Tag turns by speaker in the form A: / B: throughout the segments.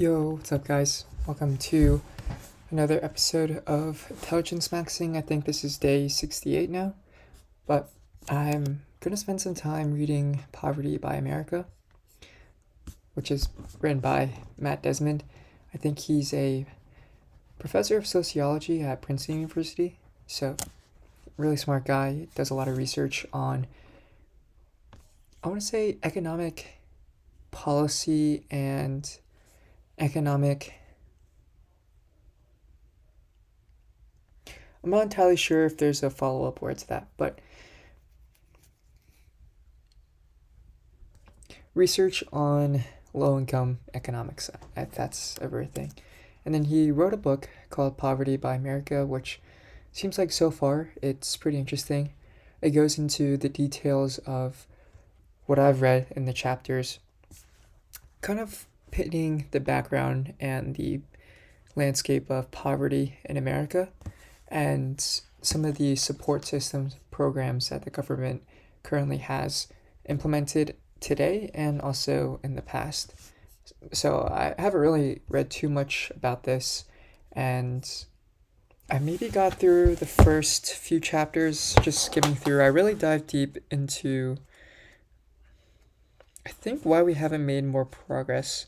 A: Yo, what's up, guys? Welcome to another episode of Intelligence Maxing. I think this is day 68 now, but I'm gonna spend some time reading Poverty by America, which is written by Desmond. I think he's a professor of sociology at Princeton University, so really smart guy, does a lot of research on, I want to say, economic policy and economic. I'm not entirely sure if there's a follow-up word to that, but research on low-income economics, that's everything. And then he wrote a book called Poverty by America, which seems like so far it's pretty interesting. It goes into the details of what I've read in the chapters, kind of pitting the background and the landscape of poverty in America and some of the support systems programs that the government currently has implemented today and also in the past. So I haven't really read too much about this, and I maybe got through the first few chapters just skimming through. I really dived deep into, I think, why we haven't made more progress.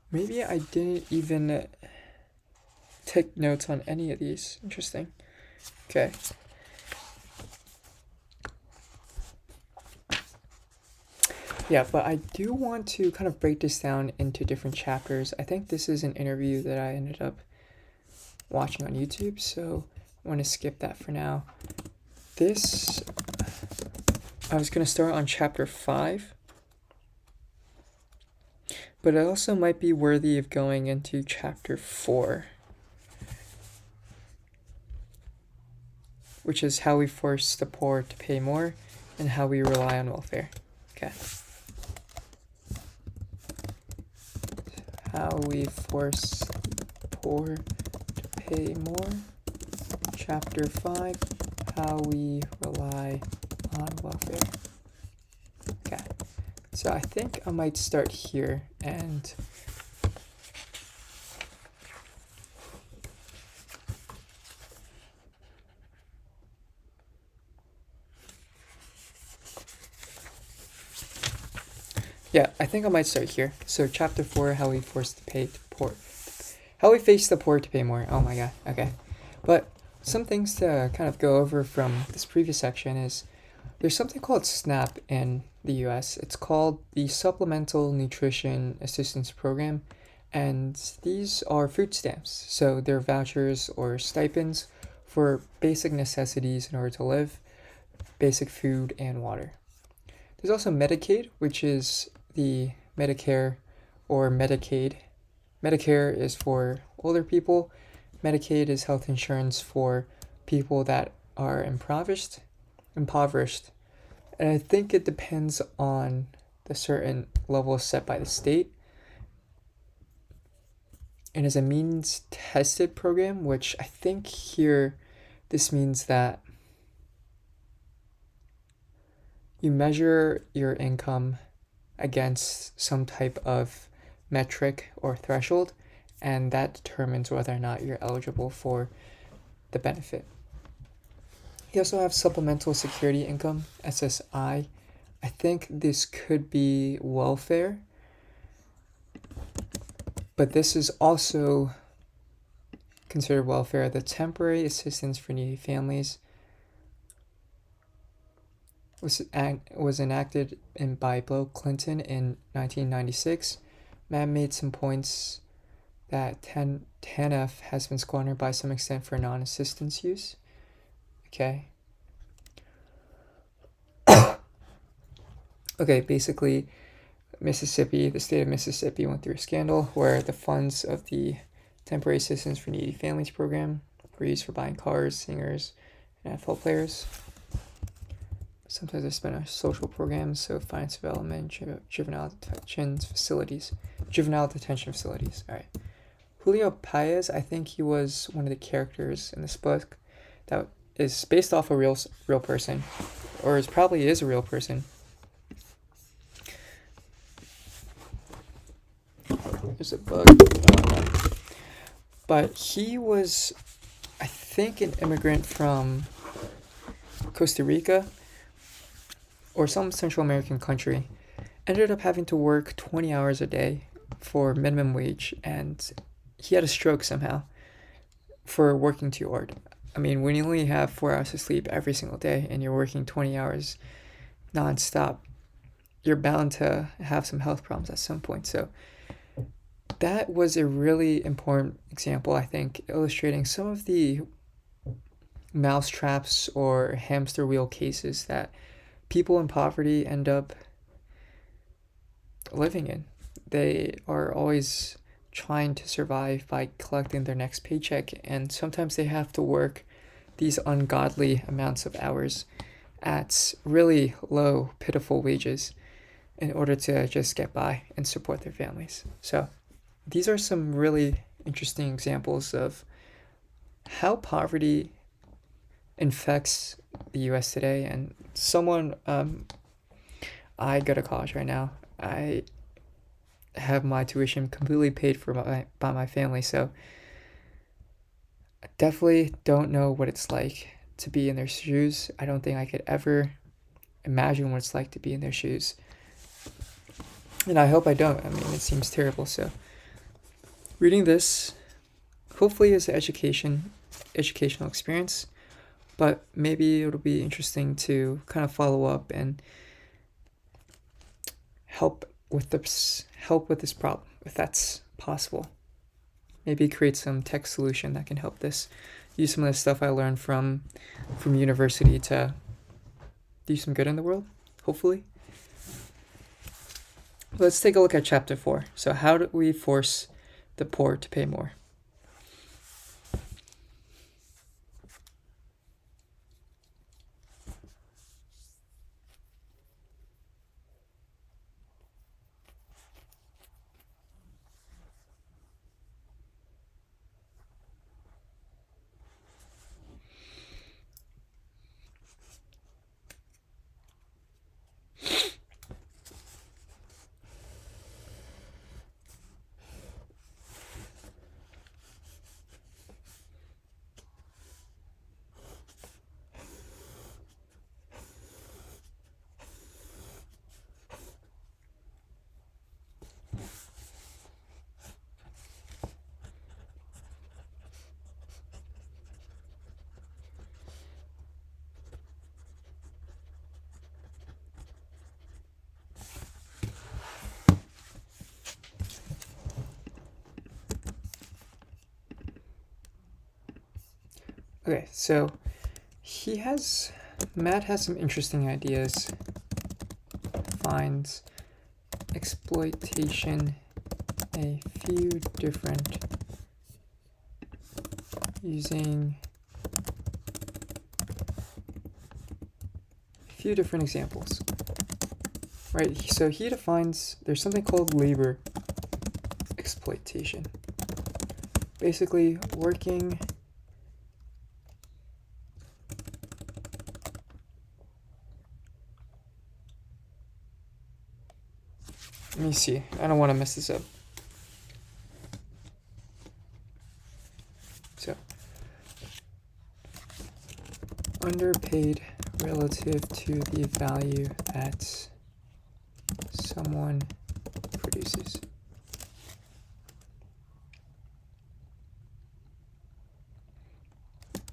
A: Maybe I didn't even take notes on any of these. Interesting. Okay. Yeah, but I do want to kind of break this down into different chapters. I think this is an interview that I ended up watching on YouTube, so I want to skip that for now. I was going to start on chapter 5, but it also might be worthy of going into chapter 4, which is how we force the poor to pay more and how we rely on welfare. Okay. How we force the poor to pay more. Chapter 5, how we rely on welfare. Okay. So I think I might start here and yeah, I think I might start here. So chapter 4, how we face the poor to pay more. Oh my god. Okay. But some things to kind of go over from this previous section is there's something called SNAP in the US. It's called the Supplemental Nutrition Assistance Program, and these are food stamps. So they're vouchers or stipends for basic necessities in order to live, basic food and water. There's also Medicaid, which is the Medicare or Medicaid. Medicare is for older people. Medicaid is health insurance for people that are impoverished. And I think it depends on the certain level set by the state. And is a means tested program, which I think here this means that you measure your income against some type of metric or threshold, and that determines whether or not you're eligible for the benefit. You also have supplemental security income, SSI. I think this could be welfare, but this is also considered welfare. The temporary assistance for needy families was enacted by Bill Clinton in 1996. Matt made some points that TANF has been squandered by some extent for non-assistance use. Okay. Okay, basically, the state of Mississippi went through a scandal where the funds of the Temporary Assistance for Needy Families program were used for buying cars, singers, and NFL players. Sometimes I spent on social programs, so finance development, juvenile detention facilities. All right. Julio Paez, I think he was one of the characters in this book that is based off a real person, or is probably is a real person. There's a bug. But he was, I think, an immigrant from Costa Rica or some Central American country. Ended up having to work 20 hours a day for minimum wage, and he had a stroke somehow for working too hard. I mean, when you only have 4 hours of sleep every single day and you're working 20 hours nonstop, you're bound to have some health problems at some point. So that was a really important example, I think, illustrating some of the mousetraps or hamster wheel cases that people in poverty end up living in. They are always trying to survive by collecting their next paycheck, and sometimes they have to work these ungodly amounts of hours at really low, pitiful wages in order to just get by and support their families. So these are some really interesting examples of how poverty infects the US today. And I go to college right now. I have my tuition completely paid for by my family, so I definitely don't know what it's like to be in their shoes. I don't think I could ever imagine what it's like to be in their shoes. And I hope I don't. I mean, it seems terrible. So reading this hopefully is an educational experience, but maybe it'll be interesting to kind of follow up and help with this problem, if that's possible. Maybe create some tech solution that can help this. Use some of the stuff I learned from university to do some good in the world, hopefully. Let's take a look at chapter 4. So how do we force the poor to pay more? Okay, so Matt has some interesting ideas. Finds exploitation using a few different examples. Right, so he defines there's something called labor exploitation. Basically, working let me see. I don't want to mess this up. So, underpaid relative to the value that someone produces.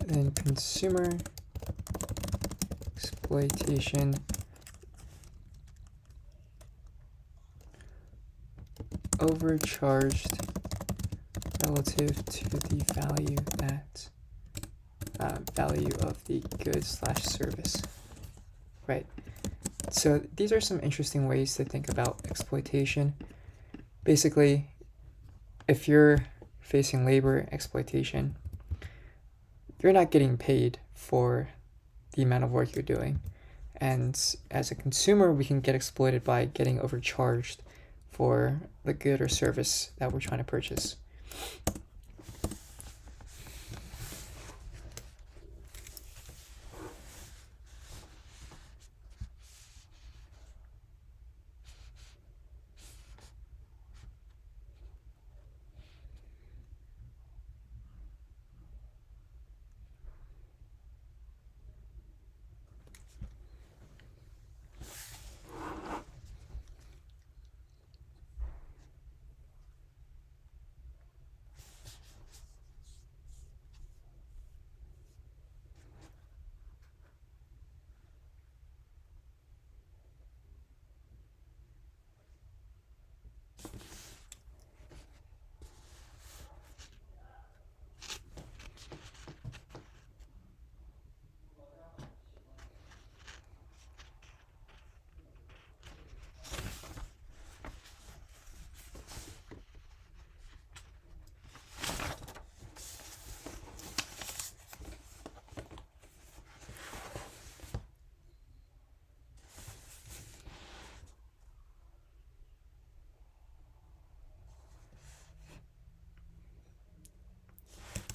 A: Then consumer exploitation, overcharged relative to the value of the good/service. Right. So these are some interesting ways to think about exploitation. Basically, if you're facing labor exploitation, you're not getting paid for the amount of work you're doing. And as a consumer, we can get exploited by getting overcharged for the good or service that we're trying to purchase.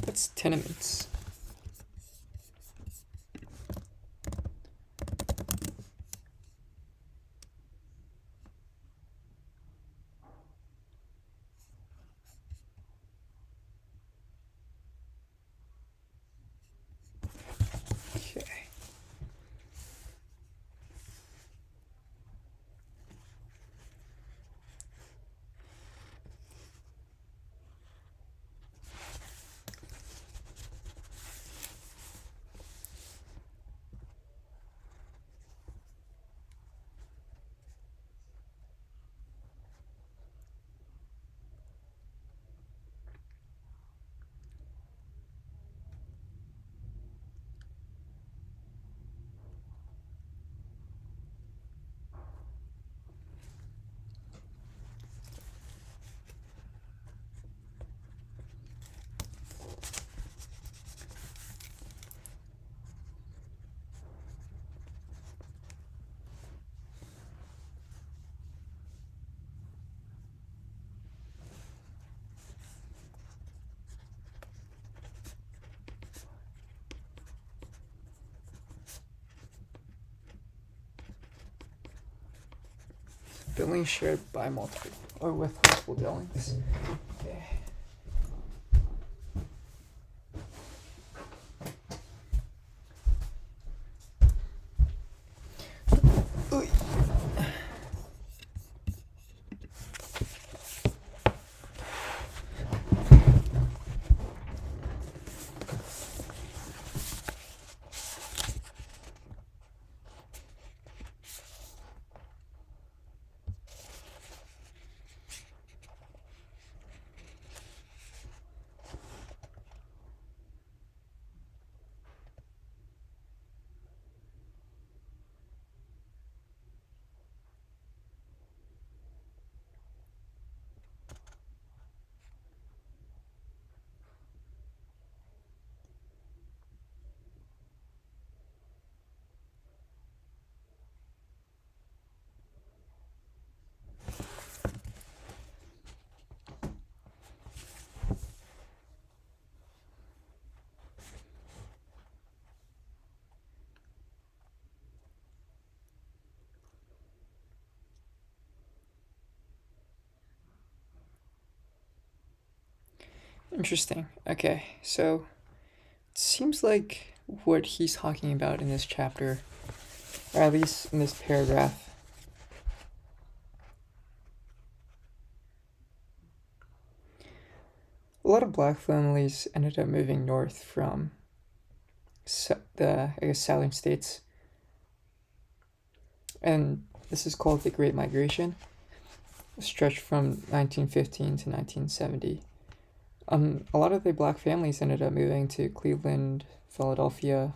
A: That's tenements. Okay. Buildings shared by multiple or with multiple dwellings. Okay. Oy. Interesting. Okay, so it seems like what he's talking about in this chapter, or at least in this paragraph, a lot of black families ended up moving north from the, I guess, southern states, and this is called the Great Migration, stretched from 1915 to 1970. A lot of the black families ended up moving to Cleveland, Philadelphia,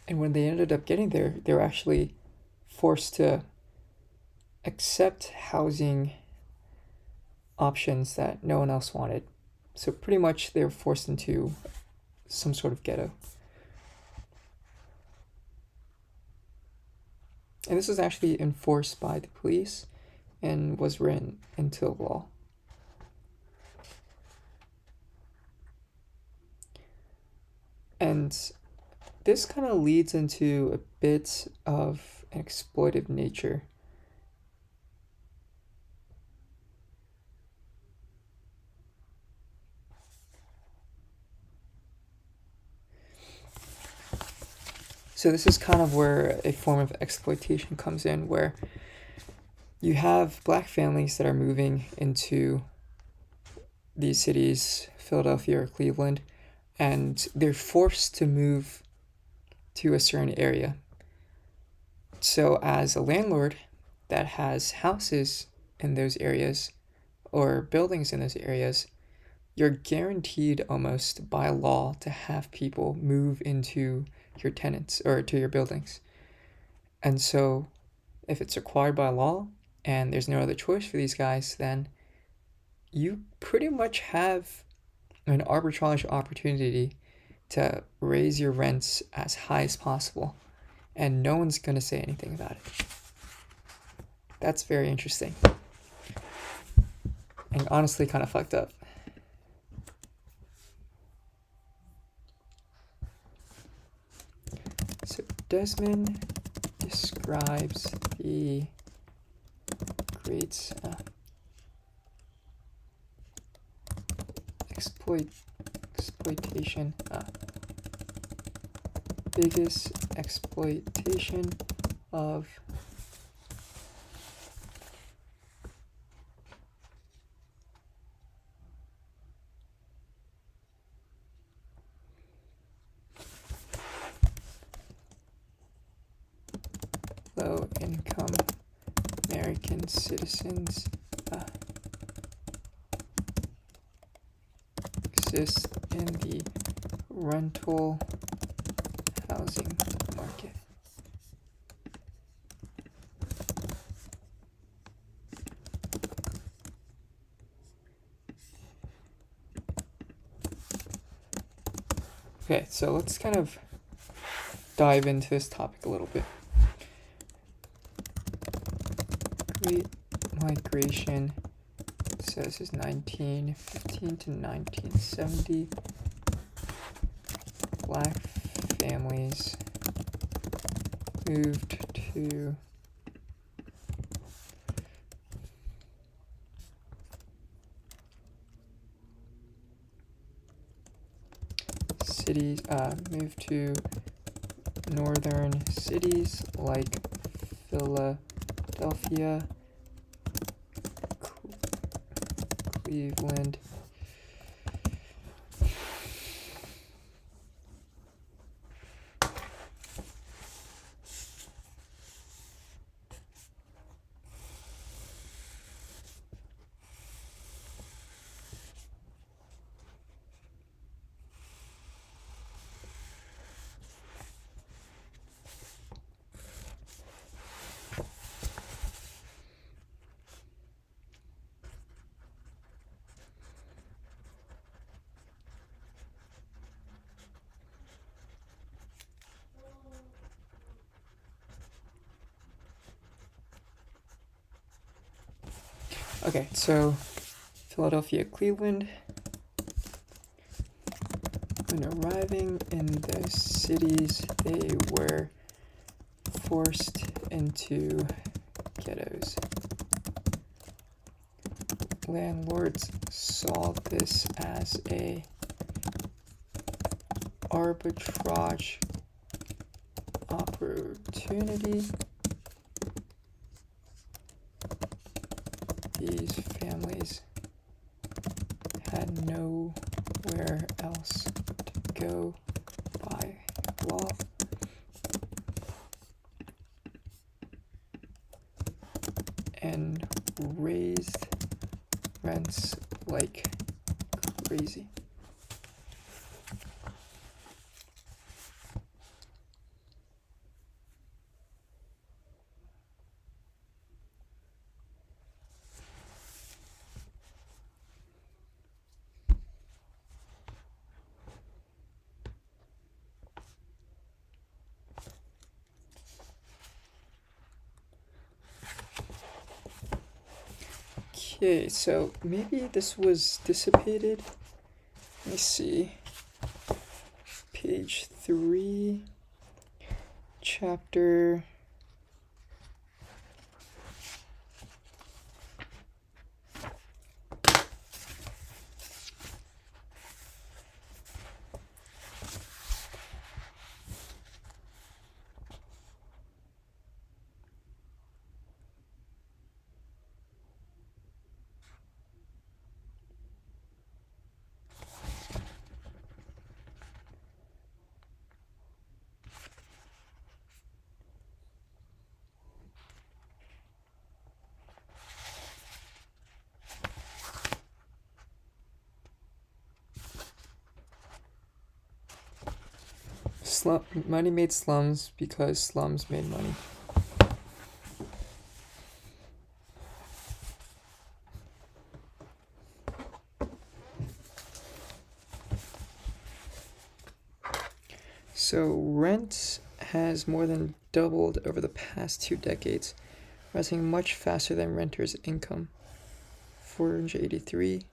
A: and when they ended up getting there, they were actually forced to accept housing options that no one else wanted. So pretty much they were forced into some sort of ghetto. And this was actually enforced by the police and was written into law. And this kind of leads into a bit of an exploitive nature. So this is kind of where a form of exploitation comes in, where you have black families that are moving into these cities, Philadelphia or Cleveland, and they're forced to move to a certain area. So as a landlord that has houses in those areas or buildings in those areas, you're guaranteed almost by law to have people move into your tenants or to your buildings. And so if it's required by law and there's no other choice for these guys, then you pretty much have an arbitrage opportunity to raise your rents as high as possible, and no one's going to say anything about it. That's very interesting. And honestly kind of fucked up. Desmond describes the great exploitation, biggest exploitation of low-income American citizens exists in the rental housing market. Okay, so let's kind of dive into this topic a little bit. Great Migration, it says, is 1915 to 1970. Black families moved to cities, moved to northern cities like Philadelphia, Cleveland, okay, so Philadelphia, Cleveland. When arriving in those cities, they were forced into ghettos. Landlords saw this as a arbitrage opportunity. These families had nowhere else to go by law. And raised rents like crazy. Okay, so maybe this was dissipated. Let me see. Page 3, chapter money made slums because slums made money. So rent has more than doubled over the past 2 decades, rising much faster than renters' income. 483.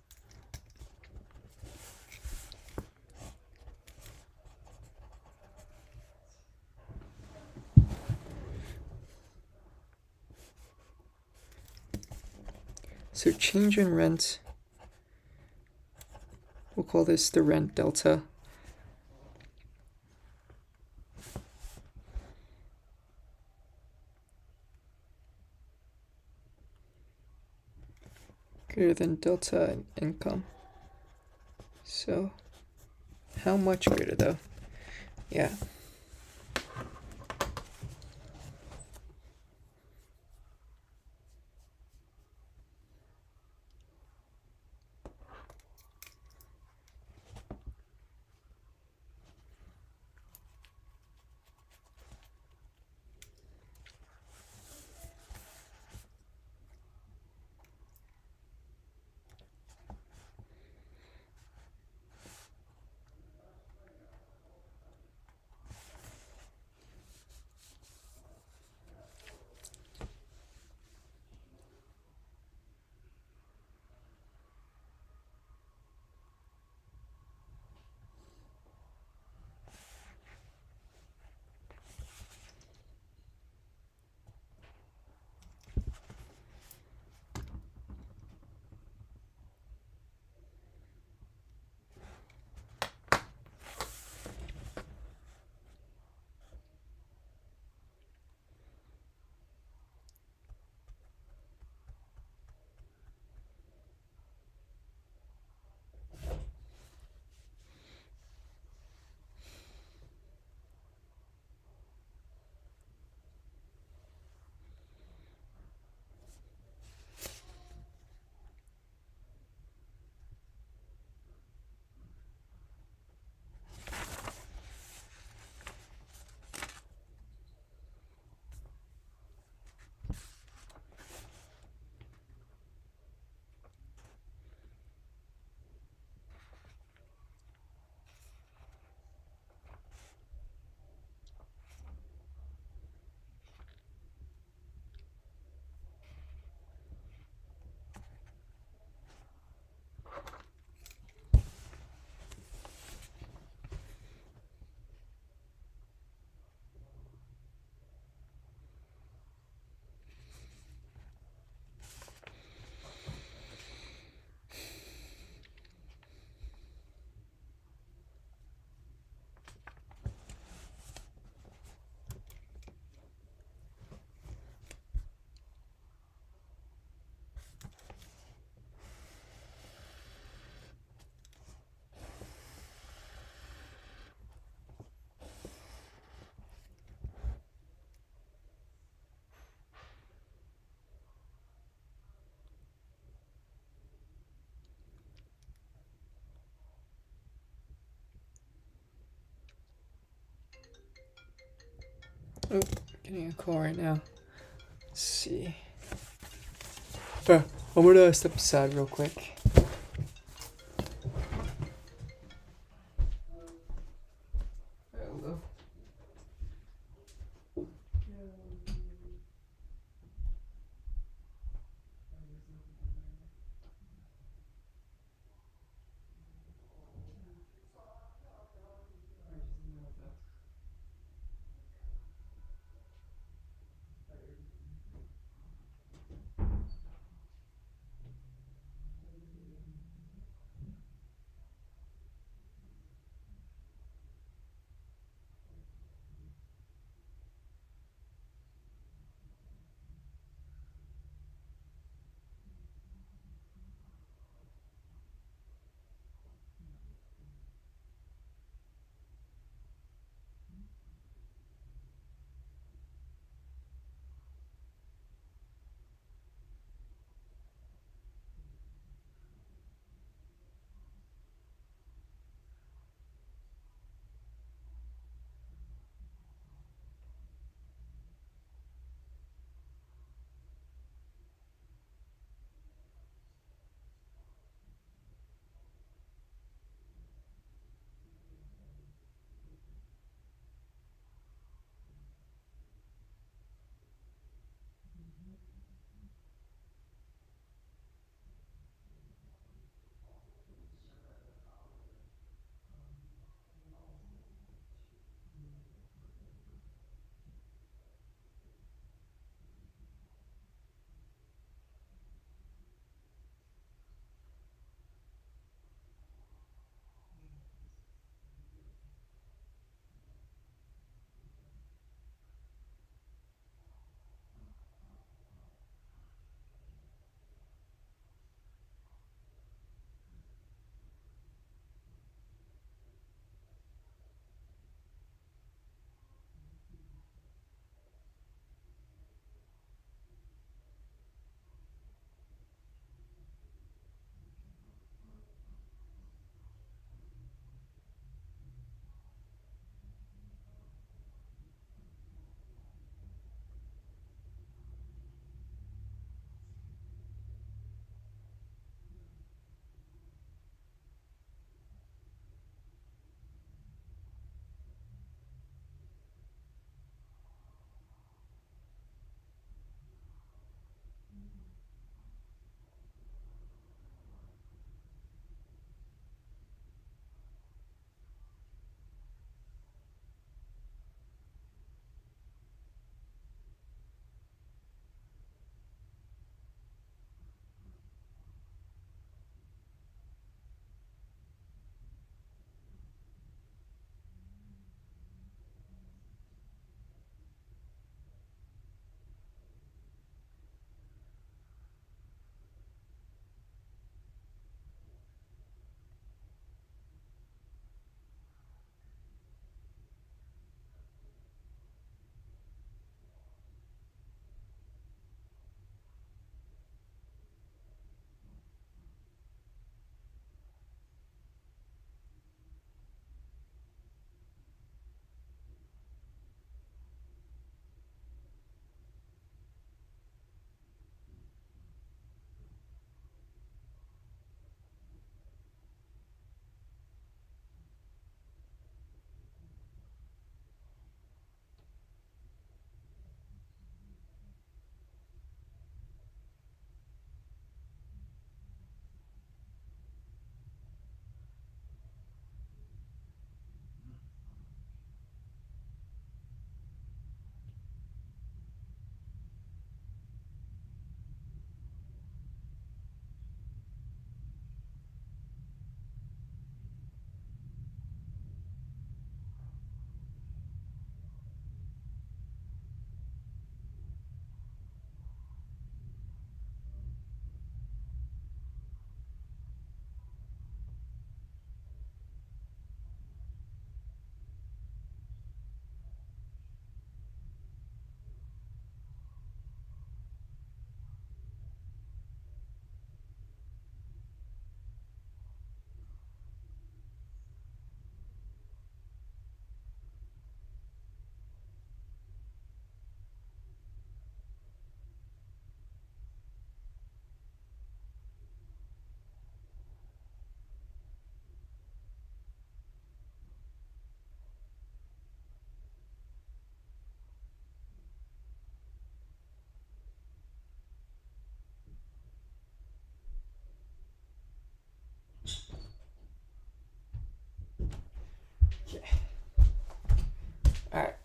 A: So change in rent, we'll call this the rent delta. Greater than delta in income. So how much greater though? Yeah. Oh, getting a call right now. Let's see. I'm gonna step aside real quick. Hello.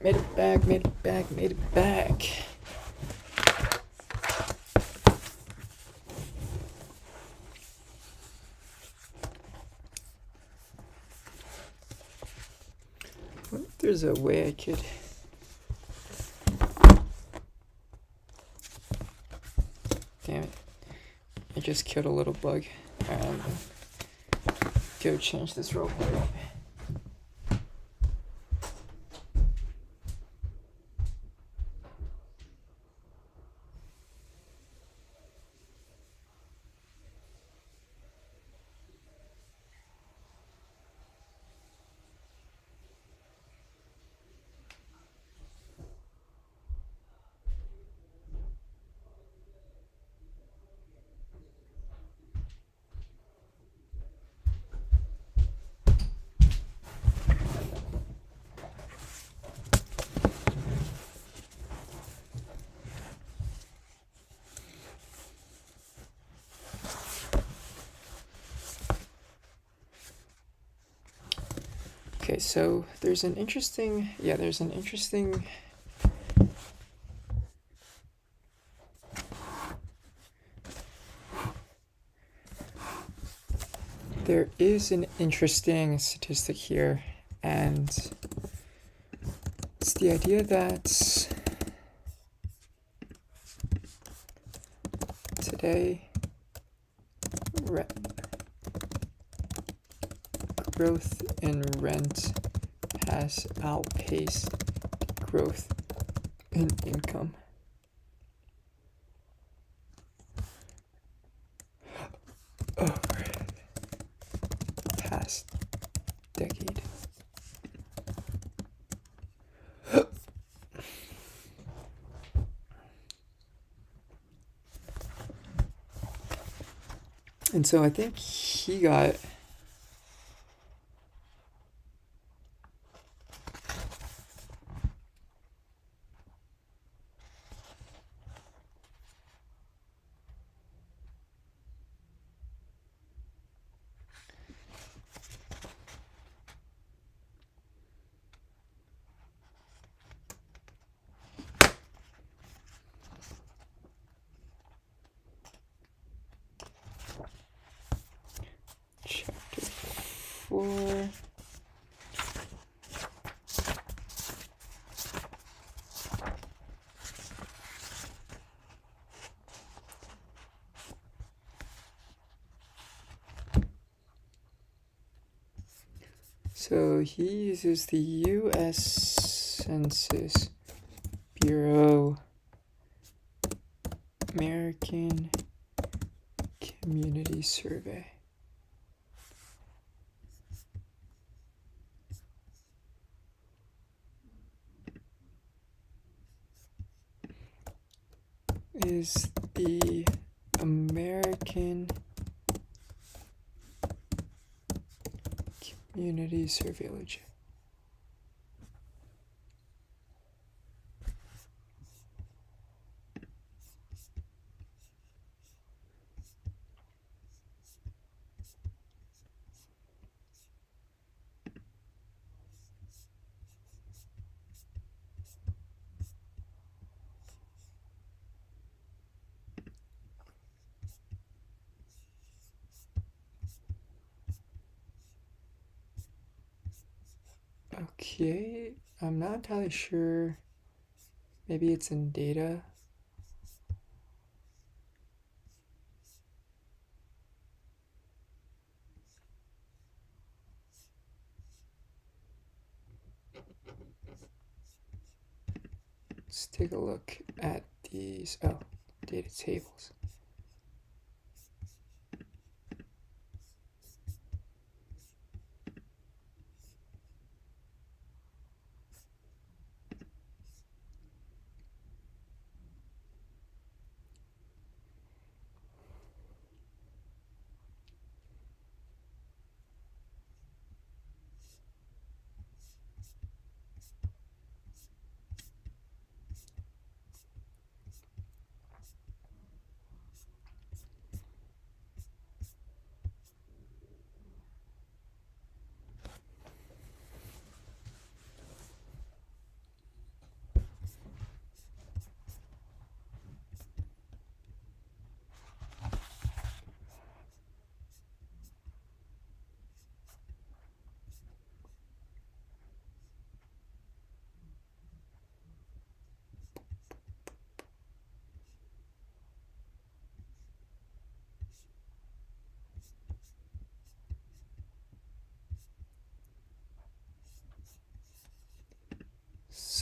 A: Made it back, made it back, made it back. What if there's a way I could... Damn it. I just killed a little bug. Go change this real quick. Okay, so there's an interesting, there is an interesting statistic here, and it's the idea that today growth in rent has outpaced growth in income. Over the past decade. And so I think he got... Chapter 4. So he uses the U.S. Census Bureau American Community Survey. Is the American Community Survey legit? Okay, I'm not entirely sure. Maybe it's in data. Let's take a look at these. Oh, data tables.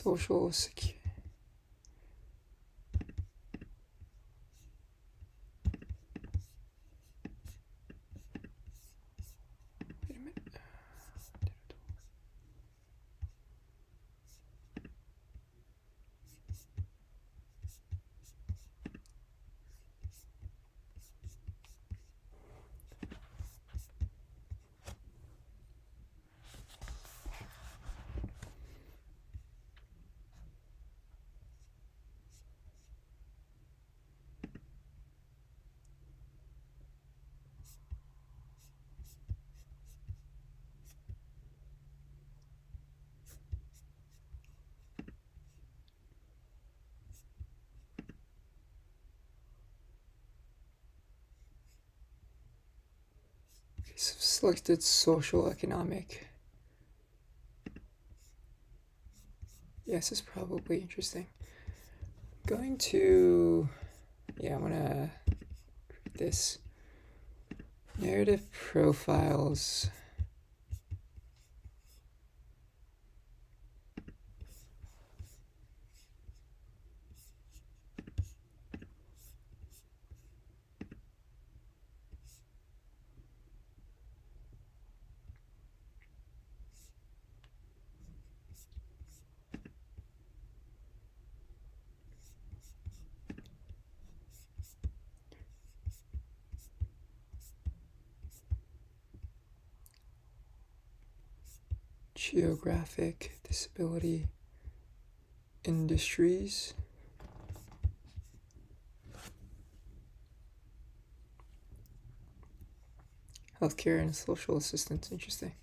A: social security. Wait a minute. Okay, so selected social economic. Yes, this is probably interesting. Going to, I'm gonna create this narrative profiles. Geographic disability industries. Healthcare and social assistance. Interesting.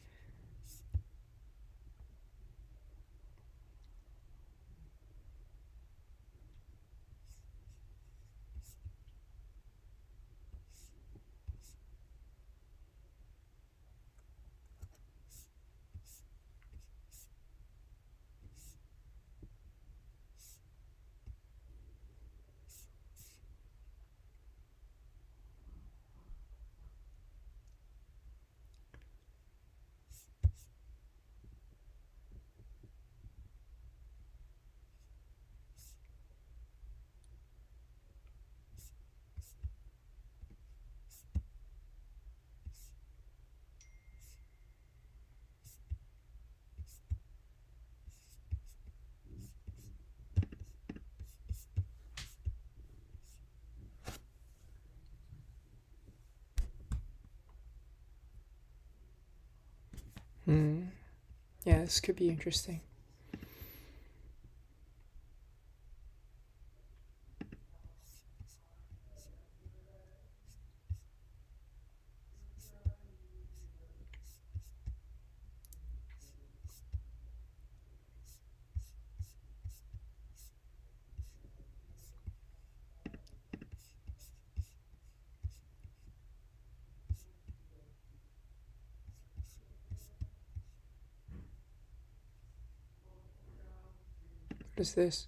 A: Yeah, this could be interesting. What is this?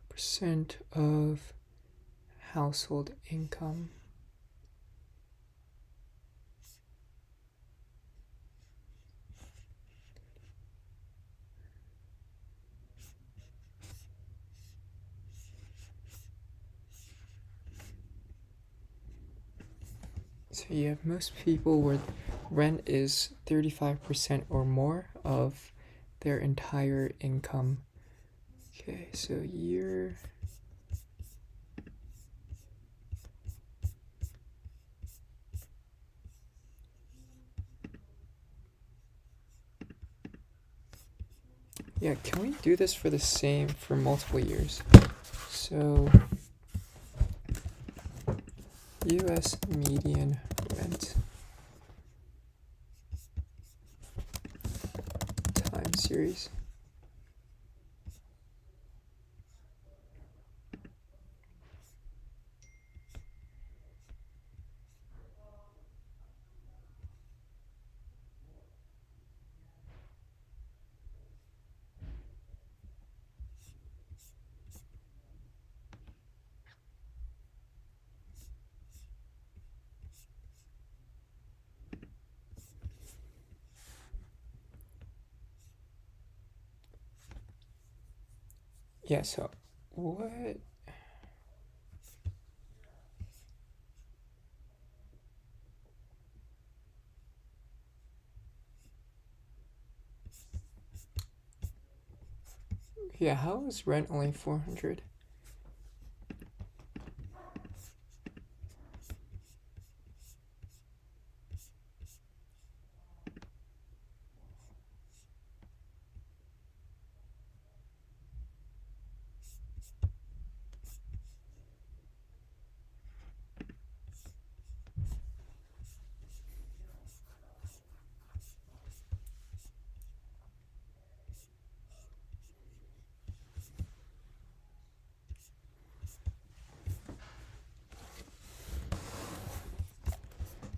A: Percent of household income. So you have most people where rent is 35% or more of their entire income. Okay, so year. Yeah, can we do this for the same for multiple years? So US median rent time series. Yeah, so what? Yeah, how is rent only 400?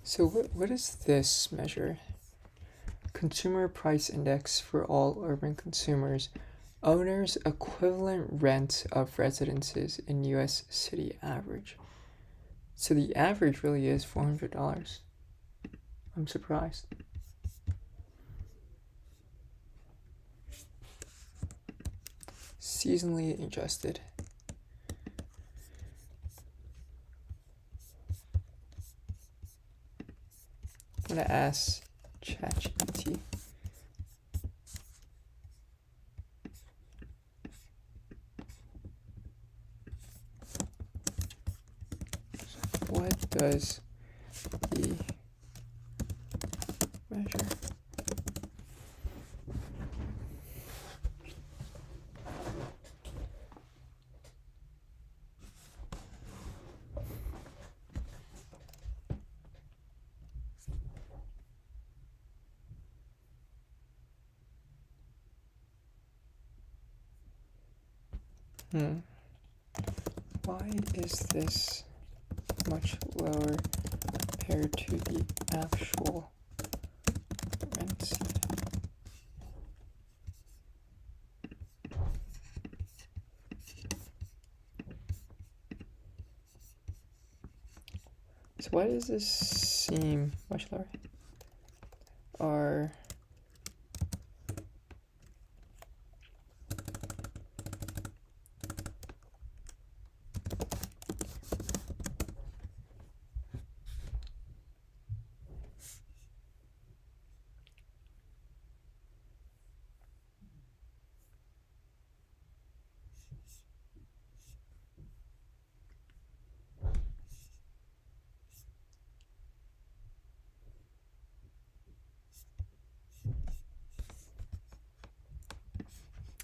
A: So what is this measure? Consumer Price Index for all urban consumers. Owners' equivalent rent of residences in US city average. So the average really is $400. I'm surprised. Seasonally adjusted. I'm gonna ask ChatGPT. What does the measure? Why is this much lower compared to the actual rents? So why does this seem much lower? Are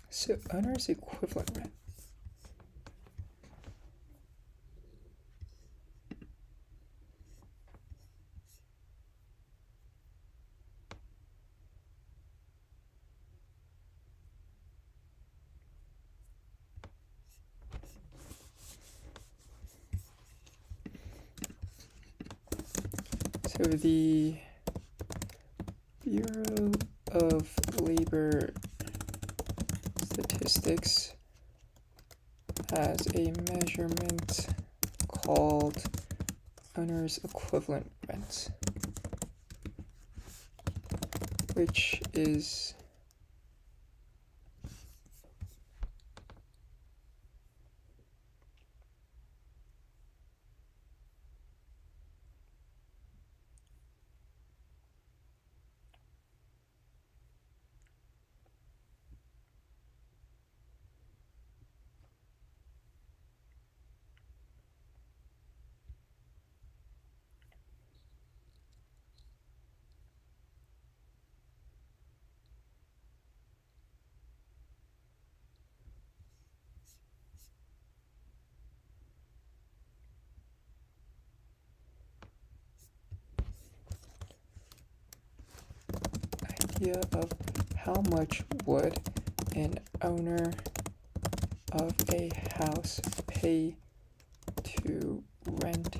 A: so owner's equivalent rent? So the Bureau of Labor Statistics has a measurement called owner's equivalent rent, which is idea of how much would an owner of a house pay to rent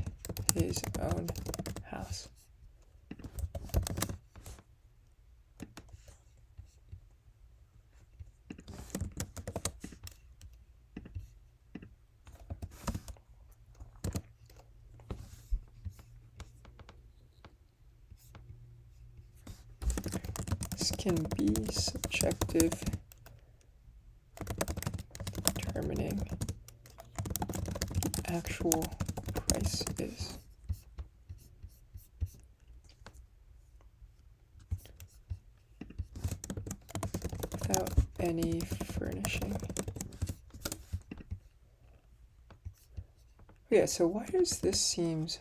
A: his own house. This can be subjective actual price is. Without any furnishing. Yeah, so why does this seems...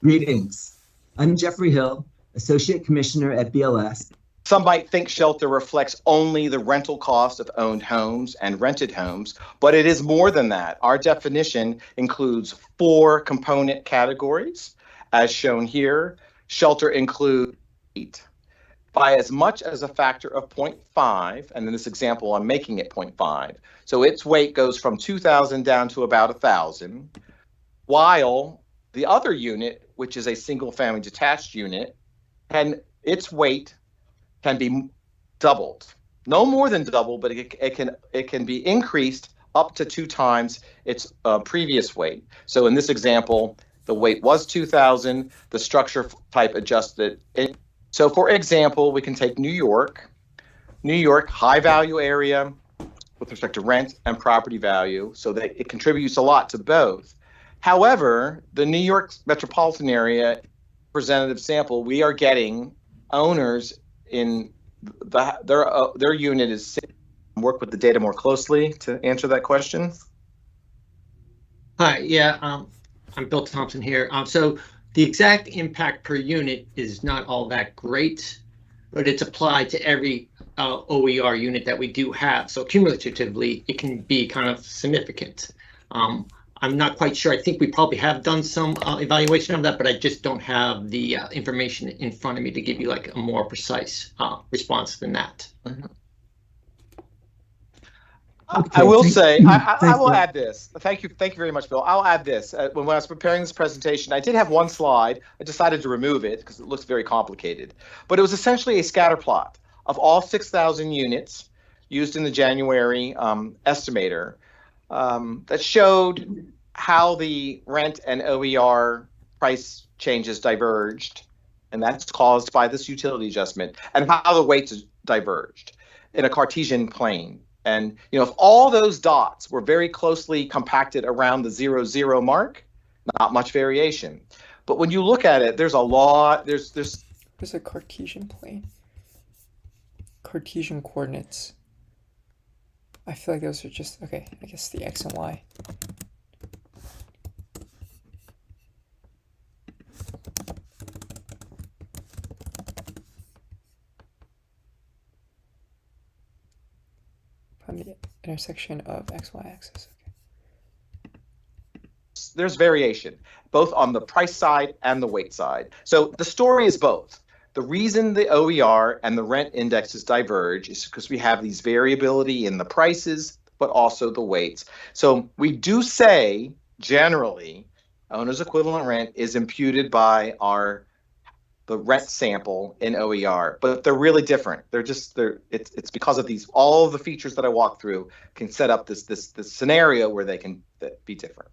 B: Greetings. I'm Jeffrey Hill, Associate Commissioner at BLS.
C: Some might think shelter reflects only the rental cost of owned homes and rented homes, but it is more than that. Our definition includes 4 component categories. As shown here, shelter includes weight by as much as a factor of 0.5, and in this example, I'm making it 0.5. So its weight goes from 2,000 down to about 1,000, while the other unit, which is a single-family detached unit, and its weight can be doubled. No more than double, but it can be increased up to 2 times its previous weight. So in this example, the weight was 2,000, the structure type adjusted it. So for example, we can take New York. New York, high value area with respect to rent and property value, so that it contributes a lot to both. However, the New York metropolitan area representative sample, we are getting owners in their unit is work with the data more closely to answer that question.
D: Hi, yeah, I'm Bill Thompson here. So the exact impact per unit is not all that great, but it's applied to every OER unit that we do have. So cumulatively, it can be kind of significant. I'm not quite sure. I think we probably have done some evaluation of that, but I just don't have the information in front of me to give you like a more precise response than that.
C: Mm-hmm.
B: Okay,
C: I will say, I will
B: Bill.
C: add this. Thank you very much, Bill. I'll add this. When I was preparing this presentation, I did have one slide. I decided to remove it because it looks very complicated. But it was essentially a scatter plot of all 6,000 units used in the January estimator that showed how the rent and OER price changes diverged, and that's caused by this utility adjustment, and how the weights diverged in a Cartesian plane. And if all those dots were very closely compacted around the 0, 0 mark, not much variation. But when you look at it, there's a lot. There's
A: a Cartesian plane. Cartesian coordinates. I feel like those are just, okay, I guess the X and Y. From the intersection of XY axis. Okay.
C: There's variation, both on the price side and the weight side. So the story is both. The reason the OER and the rent indexes diverge is because we have these variability in the prices, but also the weights. So we do say, generally, owner's equivalent rent is imputed by the rent sample in OER, but they're really different. It's because of all of the features that I walked through can set up this scenario where they can be different.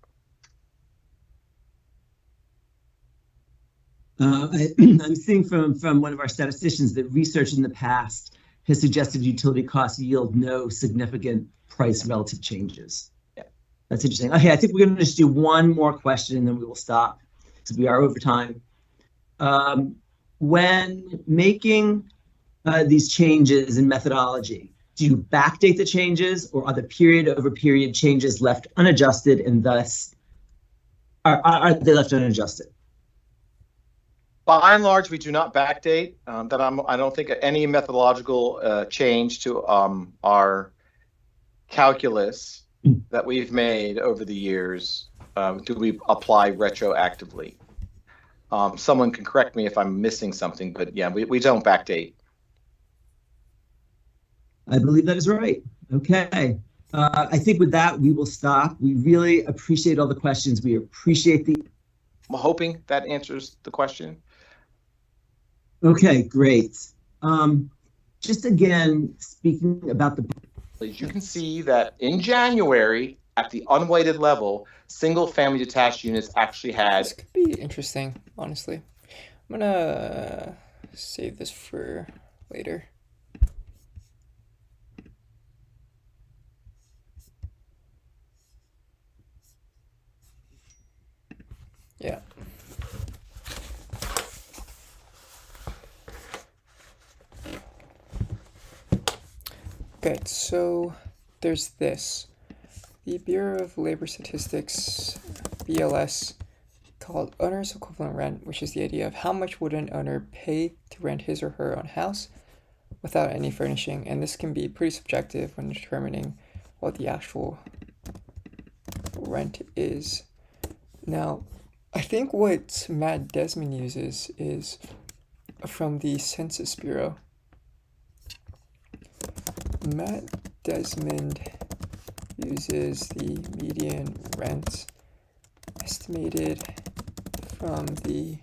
B: I'm seeing from one of our statisticians that research in the past has suggested utility costs yield no significant price relative changes.
C: Yeah.
B: That's interesting. Okay, I think we're going to just do one more question and then we will stop because we are over time. When making these changes in methodology, do you backdate the changes, or are the period over period changes left unadjusted and thus are they left unadjusted?
C: By and large, we do not backdate. I don't think any methodological change to our calculus that we've made over the years do we apply retroactively. Someone can correct me if I'm missing something, but yeah, we don't backdate.
B: I believe that is right. Okay. I think with that, we will stop. We really appreciate all the questions. We appreciate
C: I'm hoping that answers the question.
B: Okay, great. Just again, speaking about the
C: You can see that in January, at the unweighted level, single family detached units actually
A: This
C: had
A: could be interesting, honestly. I'm gonna save this for later. Yeah. Okay, so there's this. The Bureau of Labor Statistics, BLS, called owner's equivalent rent, which is the idea of how much would an owner pay to rent his or her own house without any furnishing, and this can be pretty subjective when determining what the actual rent is. Now, I think what Matt Desmond uses is from the Census Bureau. Matt Desmond uses the median rent estimated from the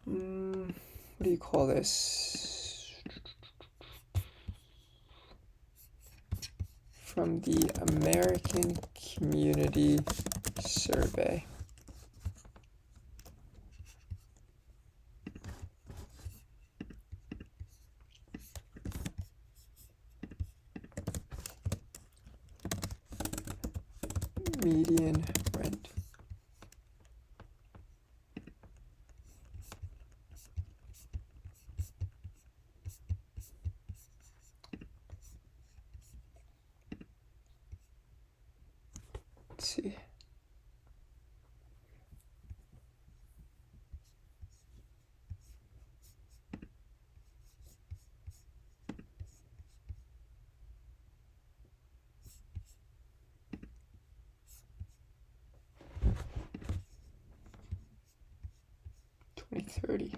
A: what do you call this? From the American Community Survey. Median rent. Let's see. $20.30.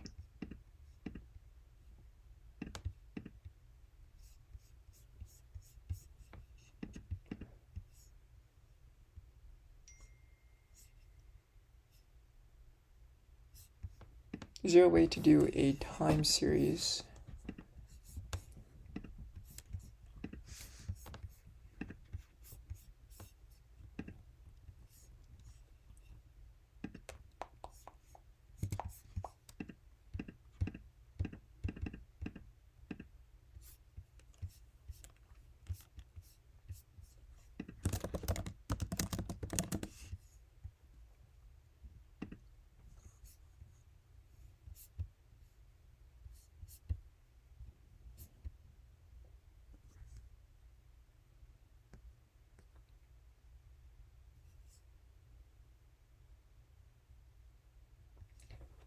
A: Is there a way to do a time series?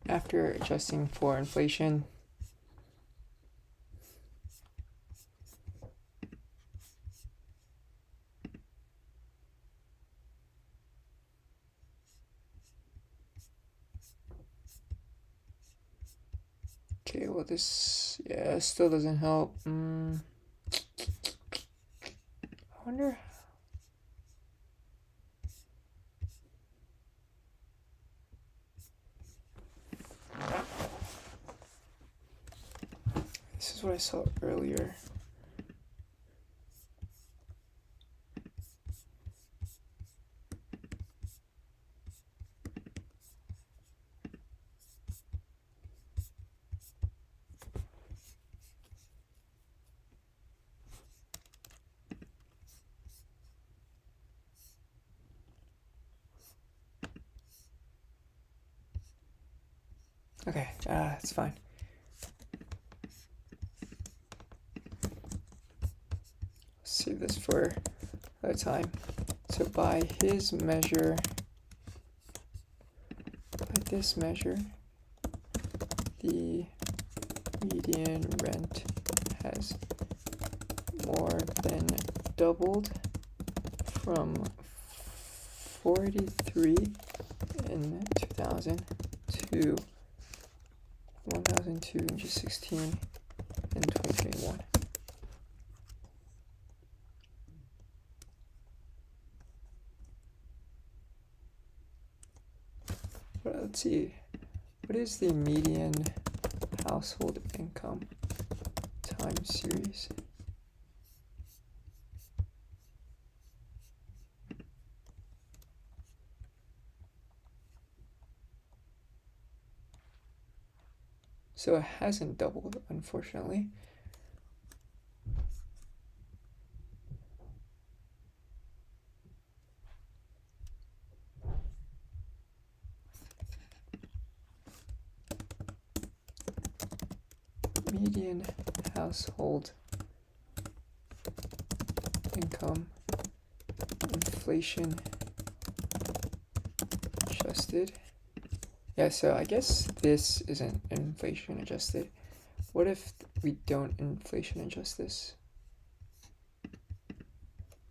A: After adjusting for inflation. Okay, well this, yeah, still doesn't help. I wonder. This is what I saw earlier. Okay, it's fine. Save this for another time. So by this measure, the median rent has more than doubled from 43 in 2000 to 1,216 in 2021. But let's see. What is the median household income time series? So it hasn't doubled, unfortunately. Median household income, inflation adjusted. Yeah, so I guess this isn't inflation adjusted. What if we don't inflation adjust this?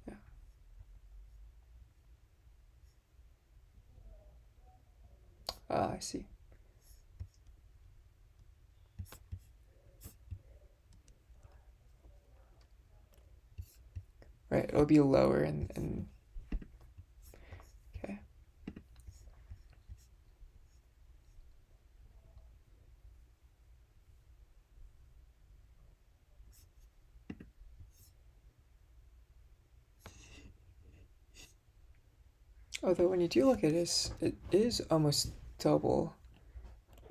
A: Yeah. I see. Right, it'll be lower and okay. Although when you do look at this, it is almost double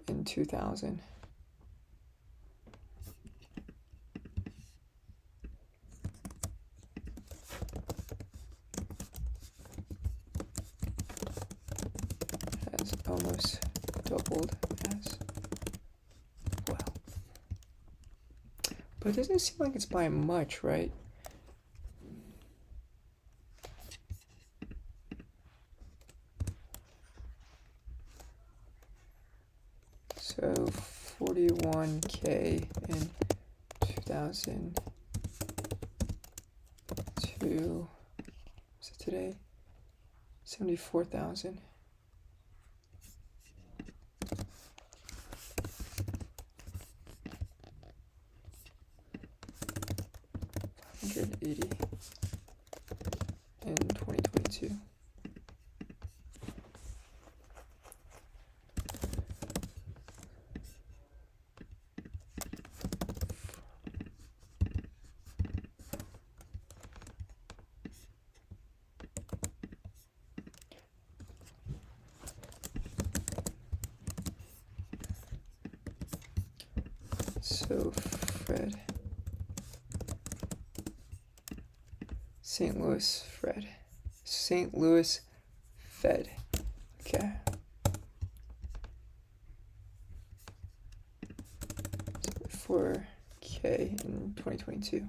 A: in 2000. Has almost doubled as well. But it doesn't seem like it's by much, right? So 41K in 2002. What's it today? 74,000. $580 in 2022. So Fred, St. Louis Fred, St. Louis Fed, okay. So 4K in 2022,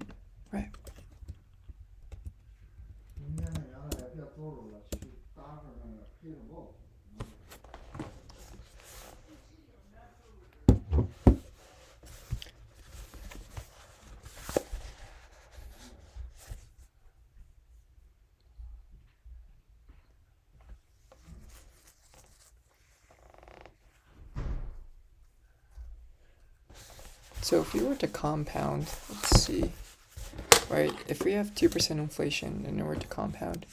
A: right. So if we were to compound, let's see, right, if we have 2% inflation and we were to compound,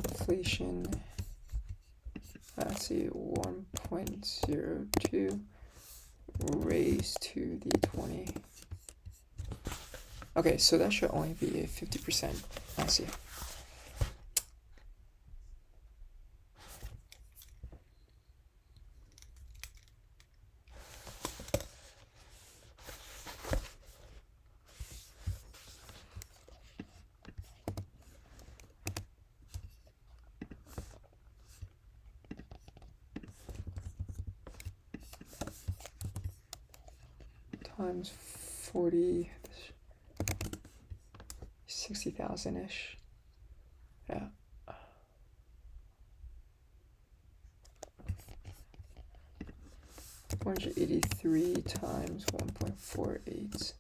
A: inflation, let's see, 1.02 raised to the 20. Okay, so that should only be a 50%, I see. Times 40, 60,000-ish. Yeah. $183 times 1.48.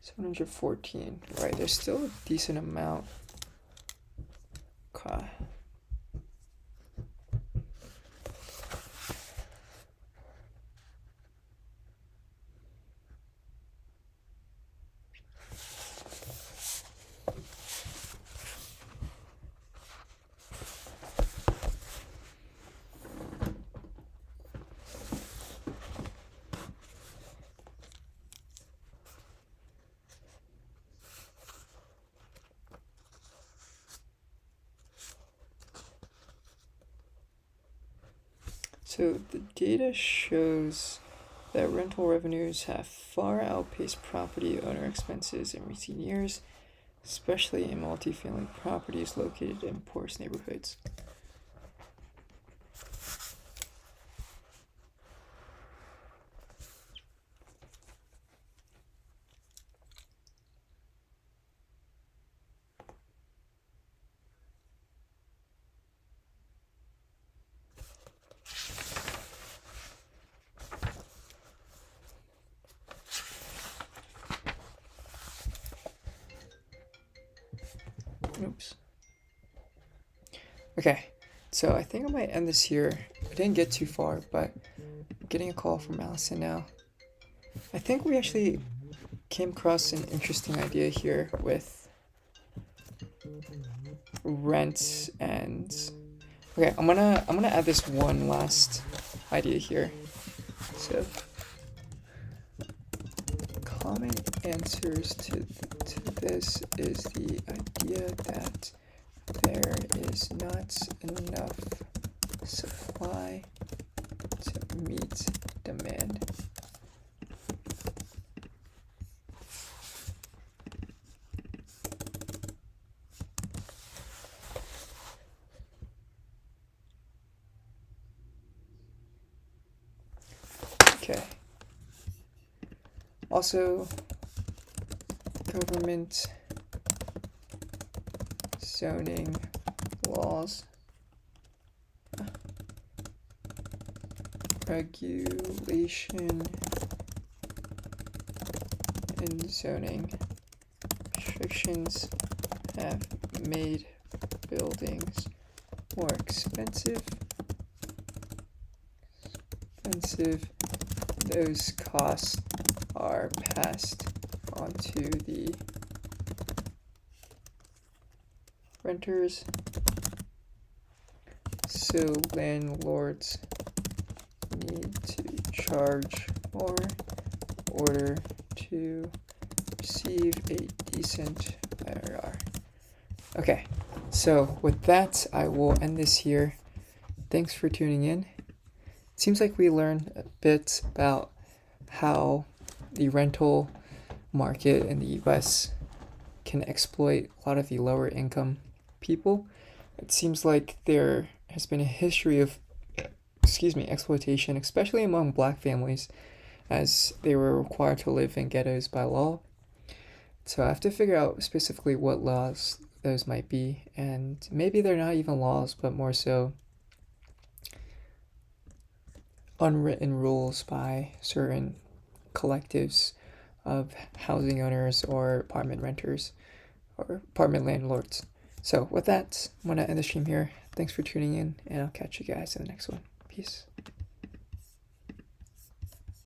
A: 714. Right, there's still a decent amount. Okay. So the data shows that rental revenues have far outpaced property owner expenses in recent years, especially in multifamily properties located in poorest neighborhoods. Oops. Okay, so I think I might end this here. I didn't get too far, but I'm getting a call from Allison now. I think we actually came across an interesting idea here with rent and okay, I'm gonna add this one last idea here. So common answers to this is the idea that there is not enough supply to meet demand. Okay. Also, government zoning laws, regulation, and zoning restrictions have made buildings more expensive. Those costs are passed on to the renters, so landlords need to charge more in order to receive a decent IRR. Okay, so with that, I will end this here. Thanks for tuning in. It seems like we learned a bit about how the rental market in the US can exploit a lot of the lower income people. It seems like there has been a history of exploitation, especially among black families, as they were required to live in ghettos by law. So I have to figure out specifically what laws those might be, and maybe they're not even laws, but more so unwritten rules by certain collectives of housing owners or apartment renters or apartment landlords. So with that, I'm going to end the stream here. Thanks for tuning in, and I'll catch you guys in the next one. Peace.